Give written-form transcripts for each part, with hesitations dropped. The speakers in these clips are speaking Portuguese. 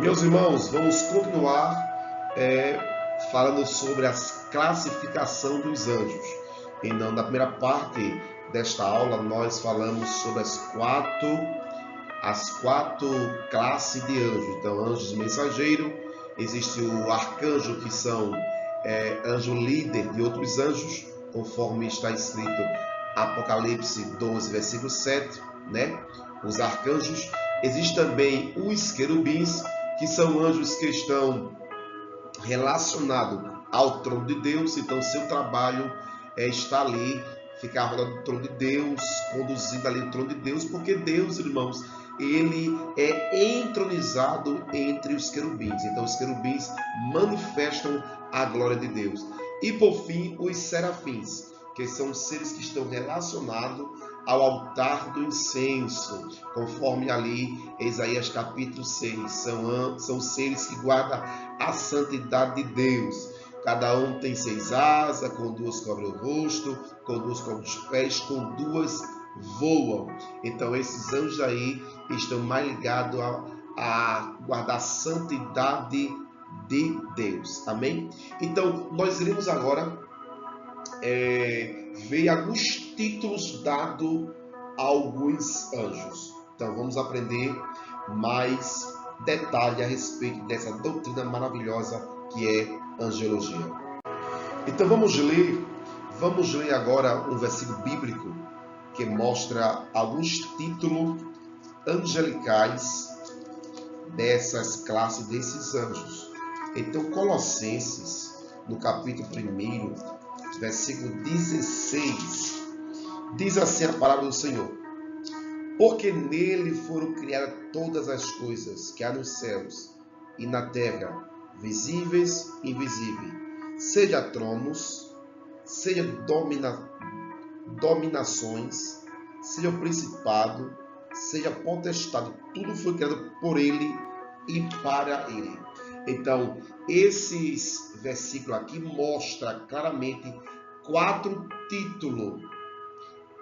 Meus irmãos, vamos continuar falando sobre a classificação dos anjos. Então, na primeira parte desta aula, nós falamos sobre as quatro classes de anjos. Então, anjos mensageiro, existe o arcanjo, que são anjo líder de outros anjos, conforme está escrito Apocalipse 12, versículo 7, né? Os arcanjos. Existe também os querubins, que são anjos que estão relacionados ao trono de Deus. Então, seu trabalho é estar ali, ficar ao redor do trono de Deus, conduzindo ali o trono de Deus, porque Deus, irmãos, ele é entronizado entre os querubins. Então, os querubins manifestam a glória de Deus. E, por fim, os serafins, que são seres que estão relacionados ao altar do incenso, conforme ali Isaías capítulo 6, são seres que guardam a santidade de Deus. Cada um tem 6 asas, com 2 cobre o rosto, com 2 cobre os pés, com 2 voam. Então esses anjos aí estão mais ligados a guardar a santidade de Deus. Amém? Então nós iremos agora ver alguns títulos dados a alguns anjos. Então vamos aprender mais detalhe a respeito dessa doutrina maravilhosa que é angelologia. Então vamos ler agora um versículo bíblico que mostra alguns títulos angelicais dessas classes desses anjos. Então Colossenses, no capítulo 1, versículo 16, diz assim a palavra do Senhor: porque nele foram criadas todas as coisas que há nos céus e na terra, visíveis e invisíveis, seja tronos, seja dominações, seja principado, seja potestade, tudo foi criado por ele e para ele. Então, esses versículos aqui mostram claramente 4 títulos,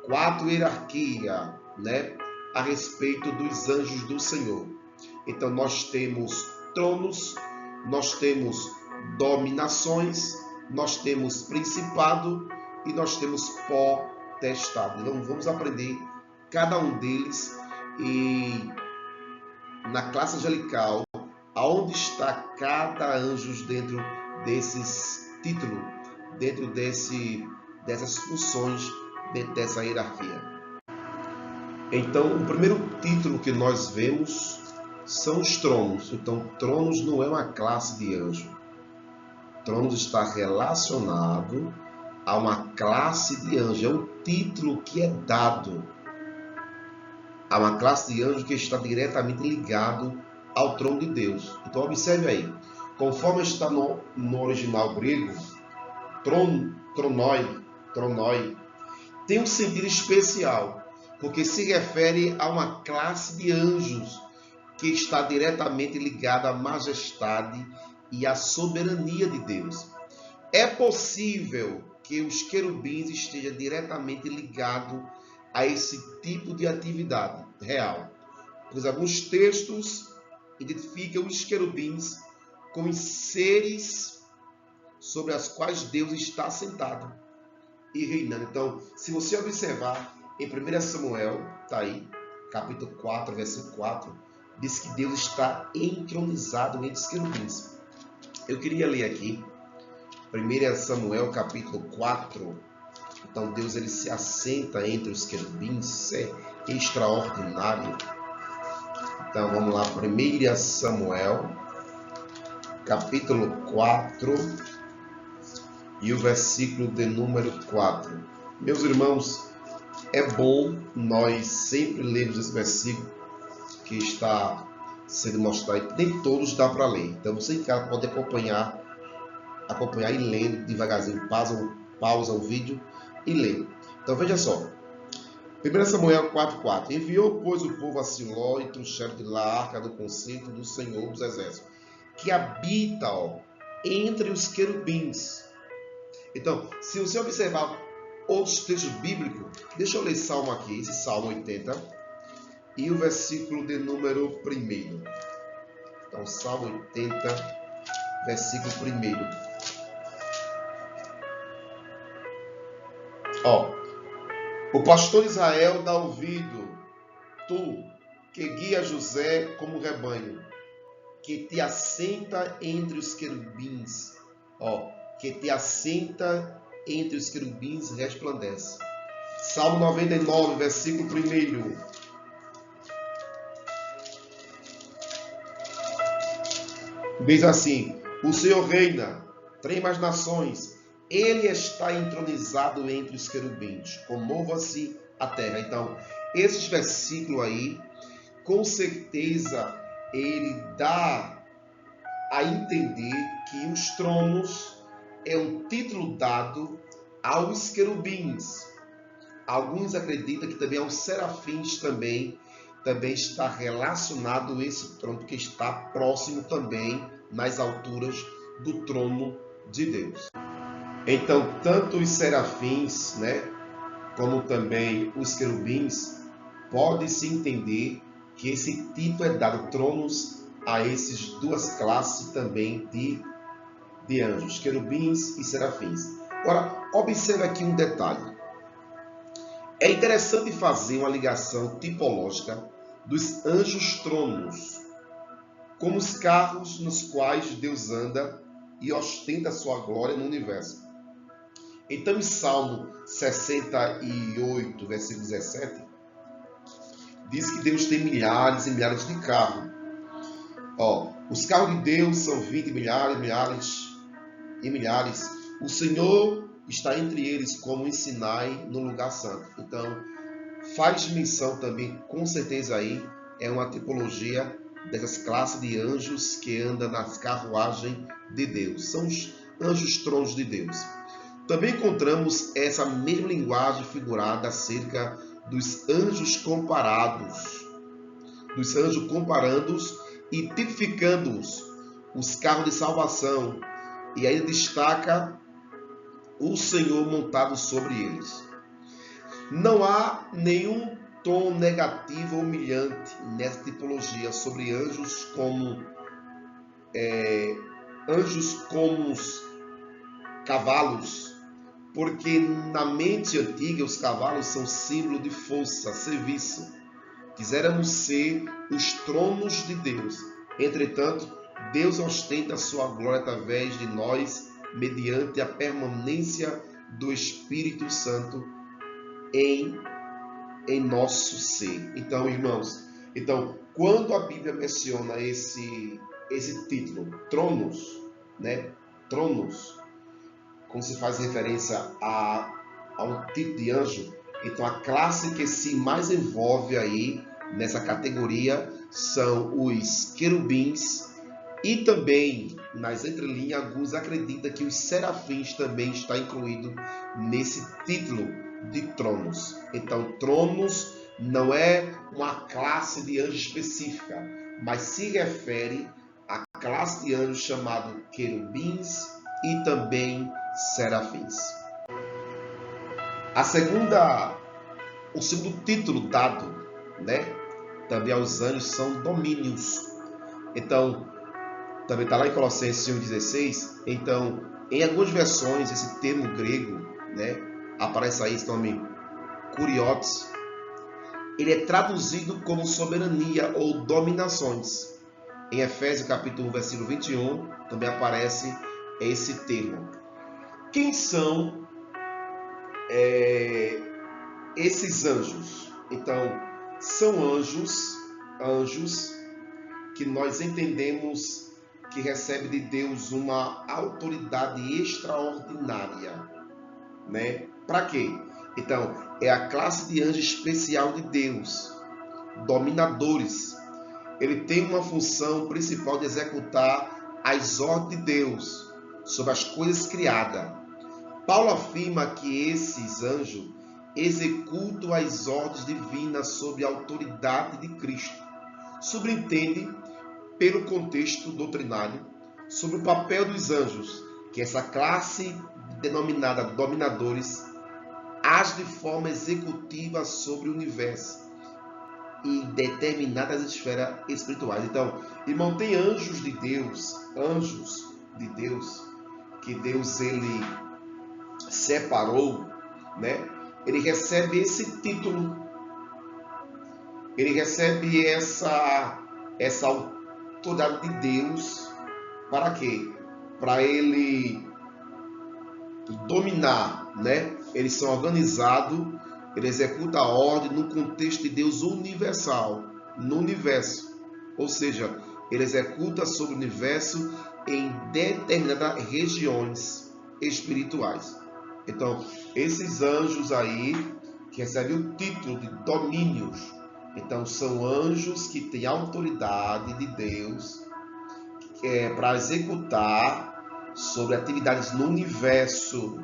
4 hierarquias, né, a respeito dos anjos do Senhor. Então, nós temos tronos, nós temos dominações, nós temos principado e nós temos potestade. Então, vamos aprender cada um deles e na classe angelical, aonde está cada anjo dentro desses títulos, dentro dessas funções, dentro dessa hierarquia. Então, o primeiro título que nós vemos são os tronos. Então, tronos não é uma classe de anjo. Tronos está relacionado a uma classe de anjo. É um título que é dado a uma classe de anjo que está diretamente ligado ao trono de Deus. Então observe aí, conforme está no original grego, tronoi, tem um sentido especial, porque se refere a uma classe de anjos que está diretamente ligada à majestade e à soberania de Deus. É possível que os querubins estejam diretamente ligados a esse tipo de atividade real, pois alguns textos identificam os querubins com os seres sobre os quais Deus está sentado e reinando. Então, se você observar em 1 Samuel, está aí, capítulo 4, versículo 4, diz que Deus está entronizado entre os querubins. Eu queria ler aqui, 1 Samuel, capítulo 4. Então, Deus ele se assenta entre os querubins, é extraordinário. Então vamos lá, 1 Samuel, capítulo 4, e o versículo de número 4. Meus irmãos, é bom nós sempre lermos esse versículo que está sendo mostrado. Nem todos dá para ler, então você em casa pode acompanhar e lendo devagarzinho, pausa o vídeo e lê. Então veja só. 1 Samuel 4,4. Enviou, pois, o povo a Siló e trouxeram de lá a arca do concerto do Senhor dos Exércitos, que habita entre os querubins. Então, se você observar outros textos bíblicos, deixa eu ler Salmo aqui, esse Salmo 80, e o versículo de número 1. Então, ao Salmo 80, versículo 1. O pastor Israel dá ouvido, tu que guia José como rebanho, que te assenta entre os querubins, que te assenta entre os querubins resplandece. Salmo 99, versículo 1. Diz assim: o Senhor reina, trema as nações, ele está entronizado entre os querubins, comova-se a terra. Então, esses versículos aí, com certeza, ele dá a entender que os tronos é um título dado aos querubins. Alguns acreditam que também aos serafins também está relacionado esse trono, que está próximo também nas alturas do trono de Deus. Então, tanto os serafins, como também os querubins, pode-se entender que esse título é dado tronos a essas duas classes também de anjos, querubins e serafins. Agora, observe aqui um detalhe. É interessante fazer uma ligação tipológica dos anjos tronos, como os carros nos quais Deus anda e ostenta sua glória no universo. Então, em Salmo 68, versículo 17, diz que Deus tem milhares e milhares de carros. Os carros de Deus são 20 milhares, milhares e milhares. O Senhor está entre eles, como em Sinai, no lugar santo. Então, faz menção também, com certeza aí, é uma tipologia dessas classes de anjos que andam nas carruagens de Deus. São os anjos tronos de Deus. Também encontramos essa mesma linguagem figurada acerca dos anjos comparados. Dos anjos comparando-os e tipificando-os, os carros de salvação. E aí destaca o Senhor montado sobre eles. Não há nenhum tom negativo ou humilhante nessa tipologia sobre anjos como os cavalos, porque na mente antiga os cavalos são símbolo de força, serviço. Quiséramos ser os tronos de Deus. Entretanto, Deus ostenta sua glória através de nós, mediante a permanência do Espírito Santo em nosso ser. Então, irmãos, quando a Bíblia menciona esse título, tronos, tronos, como se faz referência a um tipo de anjo, então a classe que se mais envolve aí nessa categoria são os querubins, e também nas entrelinhas alguns acreditam que os serafins também está incluído nesse título de tronos. Então, tronos não é uma classe de anjo específica, mas se refere à classe de anjos chamado querubins e também serafins. O segundo título dado, também aos anjos são domínios. Então, também está lá em Colossenses 1,16. Então, em algumas versões, esse termo grego, aparece aí esse nome kuriotes. Ele é traduzido como soberania ou dominações. Em Efésios capítulo 1, versículo 21, também aparece esse termo. Quem são esses anjos? Então, são anjos que nós entendemos que recebe de Deus uma autoridade extraordinária, Para quê? Então, é a classe de anjo especial de Deus, dominadores. Ele tem uma função principal de executar as ordens de Deus sobre as coisas criadas. Paulo afirma que esses anjos executam as ordens divinas sob a autoridade de Cristo. Subentende, pelo contexto doutrinário, sobre o papel dos anjos, que essa classe denominada dominadores age de forma executiva sobre o universo. em determinadas esferas espirituais. Então, irmão, tem anjos de Deus, que Deus ele separou, né? Ele recebe esse título, ele recebe essa autoridade de Deus. Para quê? Para ele dominar, né? Eles são organizados, ele executa a ordem no contexto de Deus universal, no universo. Ou seja, ele executa sobre o universo em determinadas regiões espirituais. Então, esses anjos aí, que recebem o título de domínios, então são anjos que têm autoridade de Deus para executar sobre atividades no universo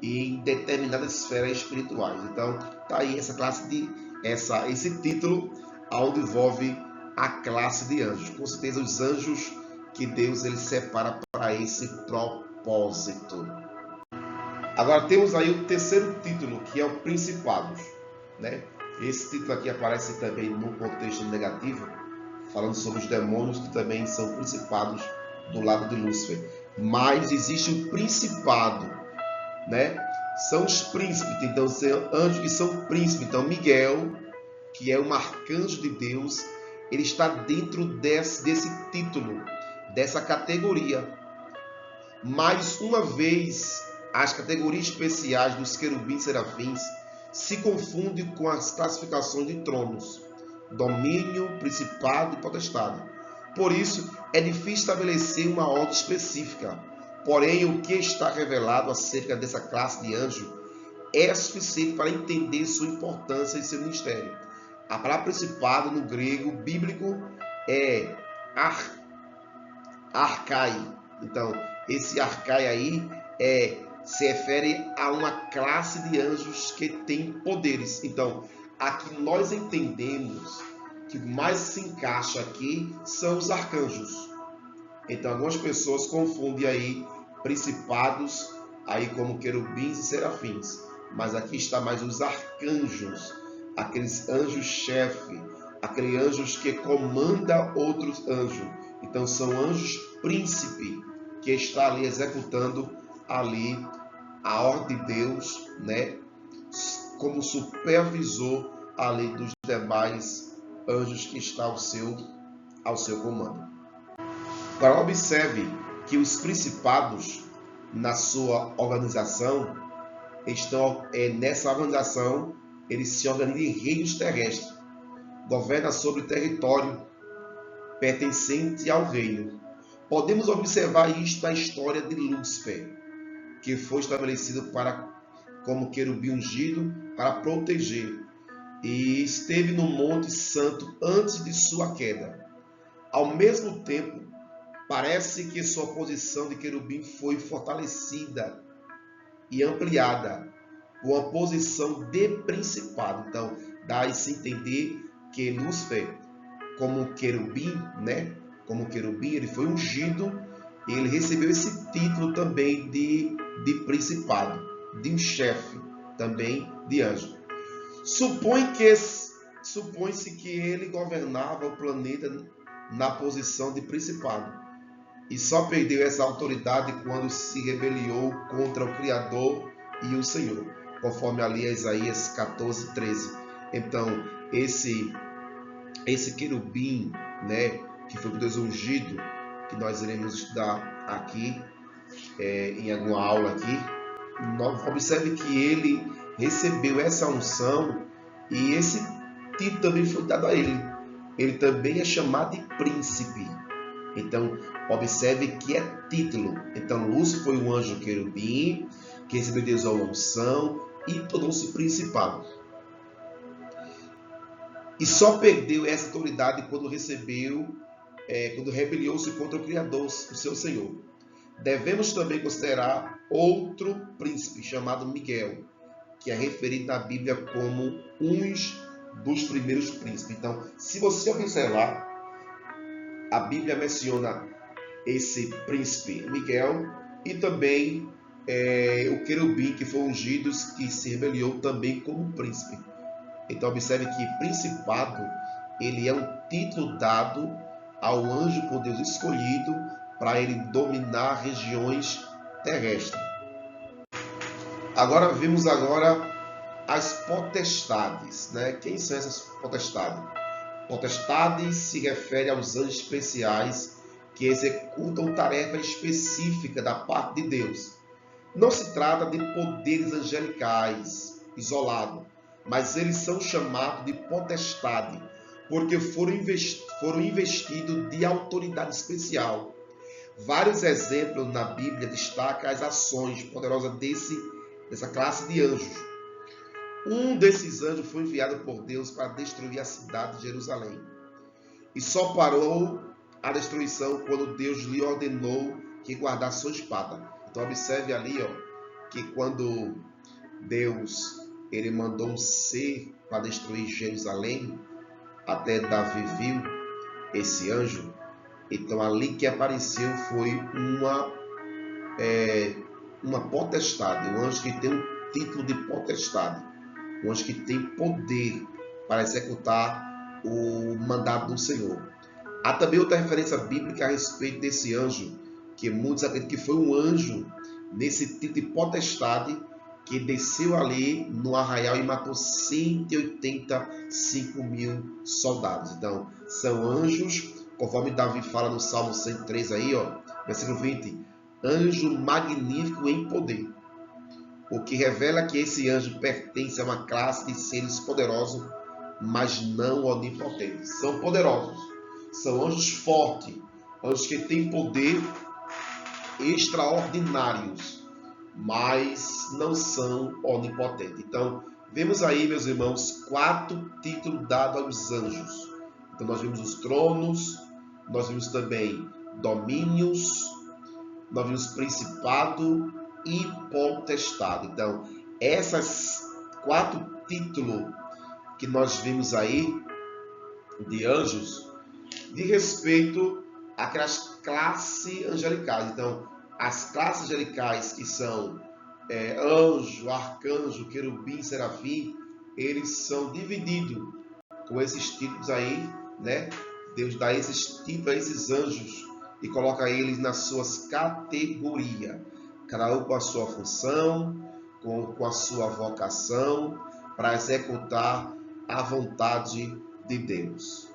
e em determinadas esferas espirituais. Então, tá aí esse título, onde envolve a classe de anjos. Com certeza, os anjos que Deus ele separa para esse propósito. Agora temos aí o terceiro título, que é o principados, né? Esse título aqui aparece também no contexto negativo, falando sobre os demônios que também são principados do lado de Lúcifer. Mas existe o principado, né? São os príncipes, então são anjos que são príncipes. Então Miguel, que é um arcanjo de Deus, ele está dentro desse título, dessa categoria. Mais uma vez, as categorias especiais dos querubins e serafins se confundem com as classificações de tronos, domínio, principado e potestade. Por isso, é difícil estabelecer uma ordem específica. Porém, o que está revelado acerca dessa classe de anjo é suficiente para entender sua importância e seu ministério. A palavra principado no grego bíblico é arcai. Então, esse arcai aí se refere a uma classe de anjos que tem poderes. Então, aqui nós entendemos que mais se encaixa aqui são os arcanjos. Então, algumas pessoas confundem aí principados aí como querubins e serafins. Mas aqui está mais os arcanjos, aqueles anjos-chefe, aqueles anjos que comandam outros anjos. Então, são anjos príncipe que está ali executando ali a ordem de Deus, né? Como supervisor ali dos demais anjos que está ao seu comando. Agora observe que os principados na sua organização estão nessa organização, eles se organizam em reinos terrestres, governam sobre o território pertencente ao reino. Podemos observar isto na história de Lúcifer, que foi estabelecido como querubim ungido para proteger, e esteve no Monte Santo antes de sua queda. Ao mesmo tempo, parece que sua posição de querubim foi fortalecida e ampliada com a posição de principado. Então, dá-se entender que Lúcifer, como querubim, né? Como querubim, ele foi ungido e ele recebeu esse título também de principado, de um chefe, também de anjo. Supõe-se que ele governava o planeta na posição de principado e só perdeu essa autoridade quando se rebeliou contra o Criador e o Senhor, conforme ali Isaías 14:13. Então, esse querubim, né, que foi o Deus ungido, que nós iremos estudar aqui em alguma aula aqui, observe que ele recebeu essa unção e esse título também foi dado a ele. Ele também é chamado de príncipe. Então, observe que é título. Então, Lúcifer foi um anjo querubim que recebeu de Deus a unção e tornou-se principado. E só perdeu essa autoridade quando rebeliou-se contra o Criador, o seu Senhor. Devemos também considerar outro príncipe chamado Miguel, que é referido na Bíblia como um dos primeiros príncipes. Então, se você observar, a Bíblia menciona esse príncipe Miguel e também o querubim que foi ungido, que se rebeliou também como príncipe. Então observe que principado, ele é um título dado ao anjo por Deus escolhido para ele dominar regiões terrestres. Agora vimos as potestades, né? Quem são essas potestades? Potestades se refere aos anjos especiais que executam tarefa específica da parte de Deus. Não se trata de poderes angelicais isolados, mas eles são chamados de potestade, porque foram investidos de autoridade especial. Vários exemplos na Bíblia destacam as ações poderosas dessa classe de anjos. Um desses anjos foi enviado por Deus para destruir a cidade de Jerusalém. E só parou a destruição quando Deus lhe ordenou que guardasse sua espada. Então observe ali, que quando Deus ele mandou um ser para destruir Jerusalém, até Davi viu esse anjo. Então ali que apareceu foi uma potestade, um anjo que tem um título de potestade, um anjo que tem poder para executar o mandado do Senhor. Há também outra referência bíblica a respeito desse anjo, que muitos acreditam que foi um anjo nesse tipo de potestade que desceu ali no arraial e matou 185 mil soldados. Então, são anjos, conforme Davi fala no Salmo 103 aí, versículo 20, anjo magnífico em poder. O que revela que esse anjo pertence a uma classe de seres poderosos, mas não onipotentes. São poderosos, são anjos fortes, anjos que têm poder extraordinários, mas não são onipotentes. Então, vemos aí, meus irmãos, 4 títulos dados aos anjos. Então, nós vimos os tronos, nós vimos também domínios, nós vimos principado e potestade. Então, essas 4 títulos que nós vimos aí de anjos, de respeito àquelas classes angelicais. Então, as classes angelicais que são anjo, arcanjo, querubim, serafim, eles são divididos com esses títulos aí, né? Deus dá esses títulos a esses anjos e coloca eles nas suas categorias, cada um com a sua função, com a sua vocação, para executar a vontade de Deus.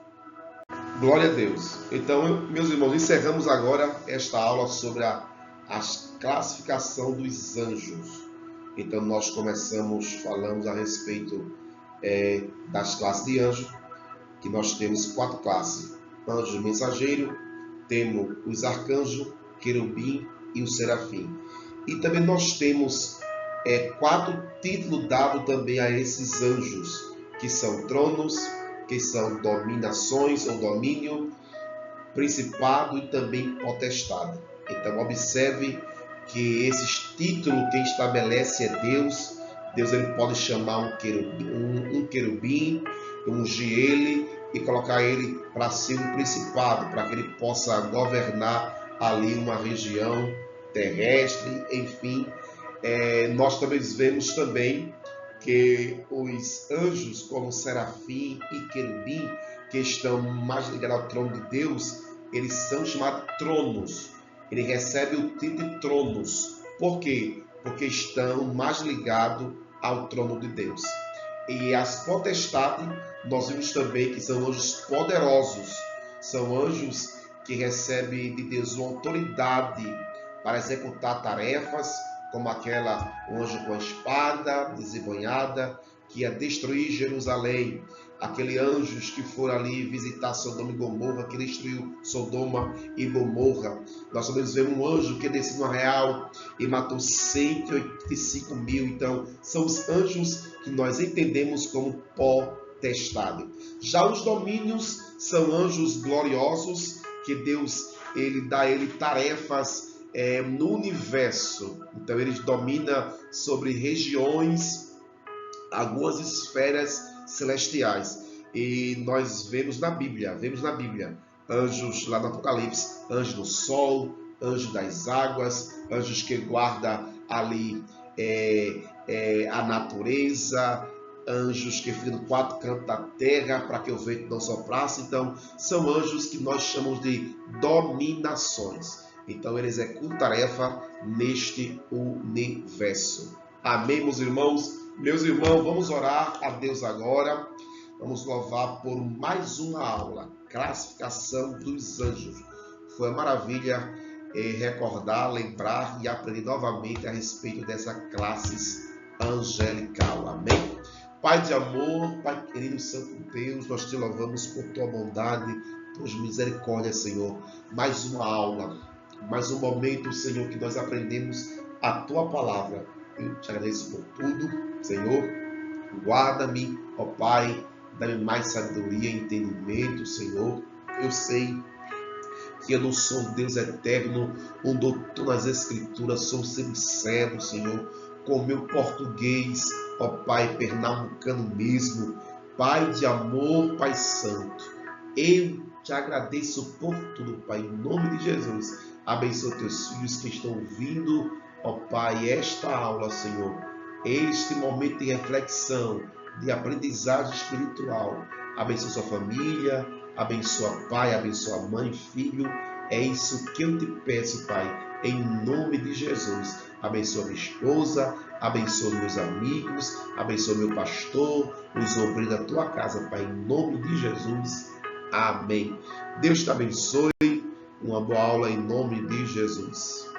Glória a Deus. Então, meus irmãos, encerramos agora esta aula sobre a classificação dos anjos. Então, nós falamos a respeito das classes de anjos, que nós temos 4 classes. Anjo mensageiro, temos os arcanjos, querubim e o serafim. E também nós temos 4 títulos dados também a esses anjos, que são tronos, que são dominações ou domínio, principado e também potestade. Então observe que esses títulos quem estabelece é Deus. Deus ele pode chamar um querubim, ungir ele e colocar ele para ser um principado, para que ele possa governar ali uma região terrestre, enfim. Nós também vemos também que os anjos, como serafim e querubim, que estão mais ligados ao trono de Deus, eles são chamados tronos. Ele recebe o título de tronos. Por quê? Porque estão mais ligados ao trono de Deus. E as potestades, nós vimos também que são anjos poderosos. São anjos que recebem de Deus uma autoridade para executar tarefas, como um anjo com a espada desembanhada, que ia destruir Jerusalém. Aqueles anjos que foram ali visitar Sodoma e Gomorra, que destruiu Sodoma e Gomorra. Nós também vemos um anjo que desceu no arraial e matou 185 mil. Então, são os anjos que nós entendemos como potestade. Já os domínios são anjos gloriosos, que Deus dá tarefas no universo. Então eles dominam sobre regiões, algumas esferas celestiais. E nós vemos na Bíblia anjos lá no Apocalipse, anjo do sol, anjo das águas, anjos que guardam ali a natureza, anjos que ficam no quatro cantos da terra para que o vento não soprasse. Então, são anjos que nós chamamos de dominações. Então, eles executam tarefa neste universo. Amém, meus irmãos? Meus irmãos, vamos orar a Deus agora. Vamos louvar por mais uma aula, classificação dos anjos. Foi uma maravilha recordar, lembrar e aprender novamente a respeito dessa classe angelical. Amém? Pai de amor, Pai querido, Santo Deus, nós te louvamos por tua bondade, por misericórdia, Senhor. Mais uma aula, mais um momento, Senhor, que nós aprendemos a tua palavra. Eu te agradeço por tudo, Senhor. Guarda-me, ó Pai, dá-me mais sabedoria e entendimento, Senhor. Eu sei que eu não sou um Deus eterno, um doutor nas Escrituras, sou sempre servo, Senhor, com o meu português, ó Pai, pernambucano mesmo. Pai de amor, Pai Santo, eu te agradeço por tudo, Pai, em nome de Jesus. Abençoa teus filhos que estão ouvindo, ó Pai, esta aula, Senhor, este momento de reflexão, de aprendizagem espiritual. Abençoa sua família, abençoa pai, abençoa mãe, filho. É isso que eu te peço, Pai, em nome de Jesus. Abençoa minha esposa, abençoa meus amigos, abençoa meu pastor, os obreiros da tua casa, Pai, em nome de Jesus. Amém. Deus te abençoe. Uma boa aula em nome de Jesus.